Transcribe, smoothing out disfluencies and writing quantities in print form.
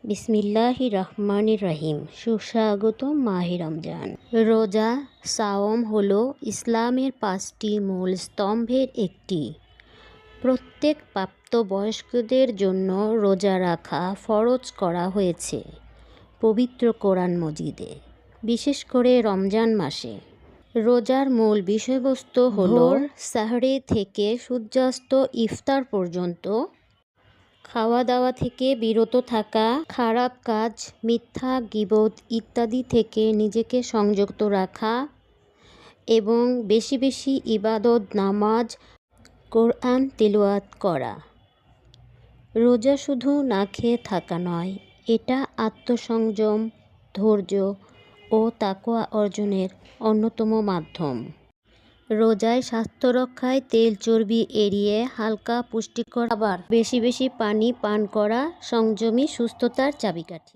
বিসমিল্লাহির রহমানির রহিম। সুস্বাগতম মাহে রমজান। রোজা সাওম হলো ইসলামের 5টি মূল স্তম্ভের একটি। প্রত্যেক প্রাপ্তবয়স্কদের জন্য রোজা রাখা ফরজ করা হয়েছে পবিত্র কোরআন মজিদে, বিশেষ করে রমজান মাসে। রোজার মূল বিষয়বস্তু হলো ভোর সাহরি থেকে সূর্যাস্ত ইফতার পর্যন্ত খাওয়া দাওয়া থেকে বিরত থাকা, খারাপ কাজ, মিথ্যা, গীবত ইত্যাদি থেকে নিজেকে সংযত রাখা এবং বেশি বেশি ইবাদত, নামাজ, কোরআন তিলাওয়াত করা। রোজা শুধু না খেয়ে থাকা নয়, এটা আত্মসংযম, ধৈর্য ও তাকওয়া অর্জনের অন্যতম মাধ্যম। রোজায় স্বাস্থ্য রক্ষায় তেল চর্বি এড়িয়ে হালকা পুষ্টিকর খাবার, বেশি বেশি পানি পান করা সংযমী সুস্থতার চাবিকাঠি।